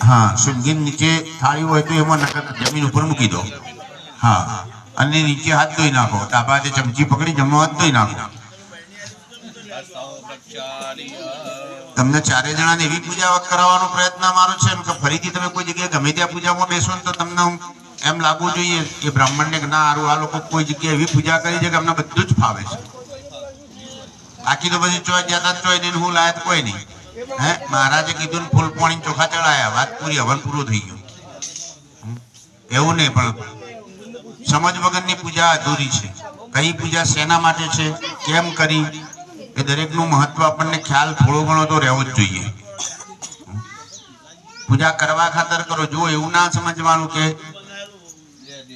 हाँ शुद्धगिर नीचे थाली हो तो एम जमीन ऊपर मूकी दो। हाँ અને નીચે હાથ ધોઈ નાખો, તાબાથી ચમચી પકડી જમવા હાથ ધોઈ નાખો। તમને ચારે જણાને એવી પૂજા કરાવવાનો પ્રયત્ન મારો છે કે ફરીથી તમે કોઈ જગ્યાએ ગમે ત્યાં પૂજામાં બેસો ને તો તમને એમ લાગવું જોઈએ એ બ્રાહ્મણને કે ના હારું આ લોકો કોઈ જગ્યાએ એવી પૂજા કરી છે કે અમને બધું જ ફાવે છે। બાકી તો પછી ચોય જ્યાં ચોય ને હું લાયક કોઈ નહીં। હે મહારાજે કીધું ફૂલ પાણી ચોખા ચડાયા, વાત પૂરી, હવન પૂરું થઈ ગયું। એવું નહીં, પણ સમજ વગરની પૂજા અધૂરી છે। કઈ પૂજા શેના માટે છે, કેમ કરી, એ દરેકનું મહત્વ આપણને ખ્યાલ થોડો ઘણો તો રહેવો જ જોઈએ। પૂજા કરવા ખાતર કરો। જો એવું ના સમજવાનું કે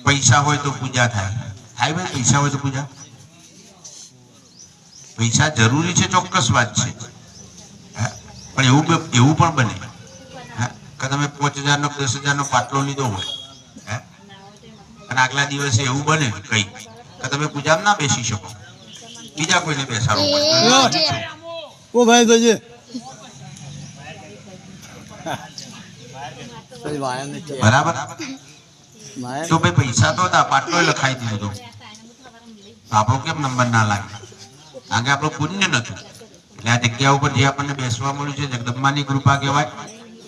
પૈસા હોય તો પૂજા થાય। થાય ભાઈ, પૈસા હોય તો પૂજા, પૈસા જરૂરી છે, ચોક્કસ વાત છે, પણ એવું પણ બને કે તમે 5000 નો 10,000 નો પાટલો લીધો હોય અને આગલા દિવસે એવું બને કઈ કે તમે પૂજામાં ના બેસી શકો, બીજા કોઈને બેસાડવું પડે। ઓ ભાઈ બજે બરાબર। તો ભાઈ પૈસા તો હતા, પાટલો લખાઈ દીધો, આપણો કેમ નંબર ના લાગે? આગે આપણું પુણ્ય નતું, એટલે આ જગ્યા ઉપર જે આપણને બેસવા મળ્યું છે જગદંબાની કૃપા કહેવાય।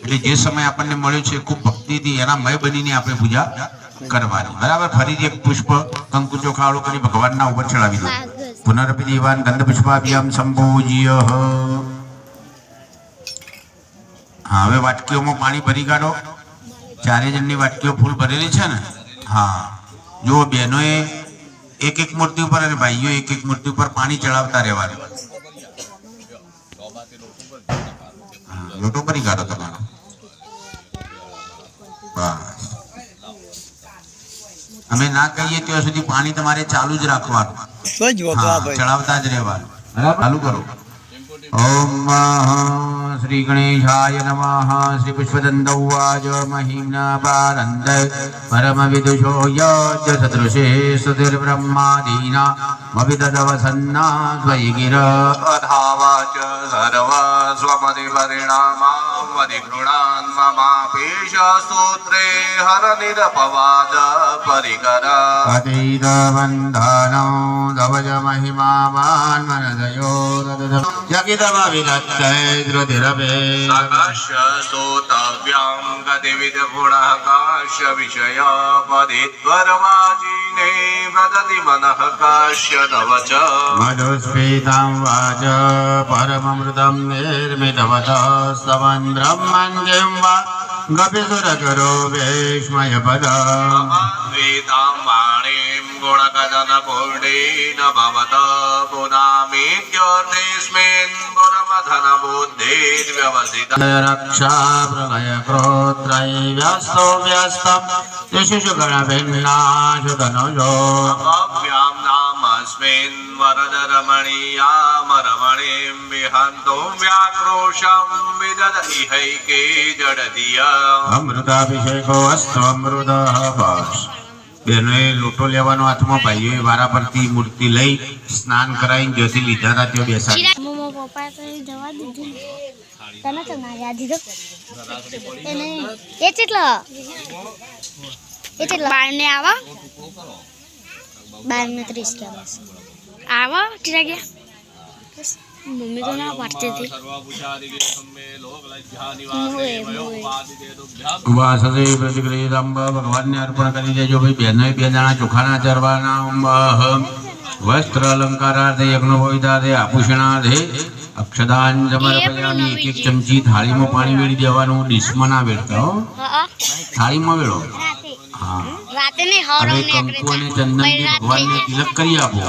એટલે જે સમય આપણને મળ્યો છે ખૂબ ભક્તિથી એના મય બનીને આપણે પૂજા કરવાની। બરાબર। ફરીથી એક પુષ્પ કંકુ ચોખાવાળું કરી ભગવાનના ઉપર ચડાવી દો। પુનરપી દેવાન ગંધ પુષ્પાભ્યામ સંભોજ્ય। હા, હવે વાટકીઓમાં પાણી ભરી કાઢો। ચારે જણની વાટકીઓ ફૂલ ભરેલી છે ને? હા, જો બહેનોએ એક એક મૂર્તિ ઉપર અને ભાઈઓ એક એક મૂર્તિ ઉપર પાણી ચડાવતા રહેવાનું। લોટો ભરી કાઢો તમારો, બસ। અમે ના કહીએ ત્યાં સુધી પાણી તમારે ચાલુ જ રાખવાનું, ચડાવતા જ રહેવાનું। બરાબર, ચાલુ કરો। ओम श्री गणेशाय नमः। श्री पुष्पदंतौवाच महिम्ना पारन्द परम विदुषो यज्ञ सदृशे सुधिर्ब्रह्मादीना मविदवसन्ना द्वयि गिर अधावाच सर्व स्वमति परिणामा वदिगृणान् ममापेश स्तोत्रे हरनिरपवाद परिकर अतीत बन्धनो दवज महिमावान् मनदयो यज्ञदमविदत्तैद्रुधिरवे सकाश्य स्तोतव्यं गतिविद गुणः काश्य विषय पदिद्वरवाजिने वदति मनः काश्य तव च मधुस्फीतां वाच परममृतं निर्मितवतस्तवन् ब्रह्मण्यं वा गपिसुरकरो वेश्मयपदं वाणीं गुणकदनपूर्णेन भवत पुनामीत्योर्देस्मिन् पुरमधनबुद्धिर्व्यवसित रक्षा प्रलयक्रोत्रैव्यस्तो व्यस्तं यशुषु गणभिन्नाशुतनुजो भव्यां नामस्मिन् वरदरमणीयामरमणीं विहन्तुं व्याक्रोशं विदधइहैके जडधिया अमृताभिषेको अस्तु अमृतः पाश। બહેનોએ લોટો લેવાનો હાથમાં, ભાઈઓએ વારા પરથી મૂર્તિ લઈ સ્નાન કરાવીને જ્યોતિ લીધા હતા ત્યાં બેસાડી। પપ્પા તો જવા દીધું તને તો ના યાદ દીધો એને એ કેટલો 12 ને આવા 12 ને 30 કે બસ આવા ઠીક ગયા। मम्मी तो ना पढ़ते थे। वासुदेव प्रतिक्रियंब भगवान ने अर्पण કરી દેજો ભાઈ। બહેનોએ 2 દાણા ચોખાના ચરવાના। વસ્ત્ર અલંકારાર્થે યજ્ઞોપવિતાર્થે આભૂષણાર્થે અક્ષદાન સમર્પયામિ। એક એક ચમચી થાળીમાં પાણી વેડી દેવાનું, ડીશમાં ના વેડતા હો, થાળીમાં વેડો। હા, રાતે ને હરમ ને કંકુ અને ચંદનથી ભગવાનને તિલક કરી આપો।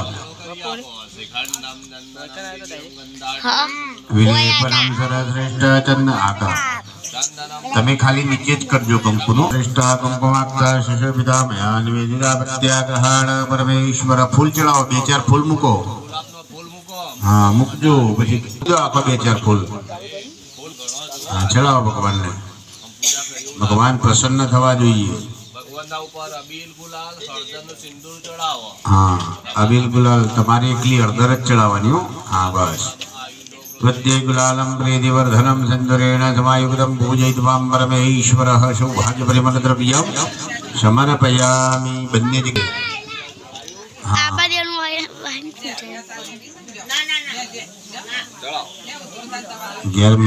તમે ખાલી નીચે જ કરજો કંકુનો। શ્રેષ્ઠ કંકુમાક્ષા શિશોપિતા મયા નિવેદિતા પ્રત્યાગ્રહણ પરમેશ્વર। ફૂલ ચડાવો, 2-4 ફૂલ મૂકો। હા મૂકજો, પછી આખો 2-4 ફૂલ હા ચડાવો ભગવાનને। ભગવાન પ્રસન્ન થવા જોઈએ। હા, અબીલ ગુલાલ તમારે એકલી હળદર જ ચડાવવાની હો। હા બસ, वद्ये गुलालं प्रीतिवर्धनं सिन्दूरेण समायुक्तं पूजयित्वां परमेश्वरः सौभाग्यपरिमलद्रव्यं समर्पयामि બંને જગ્યાએ આ બાજુનું વાહન ઘેર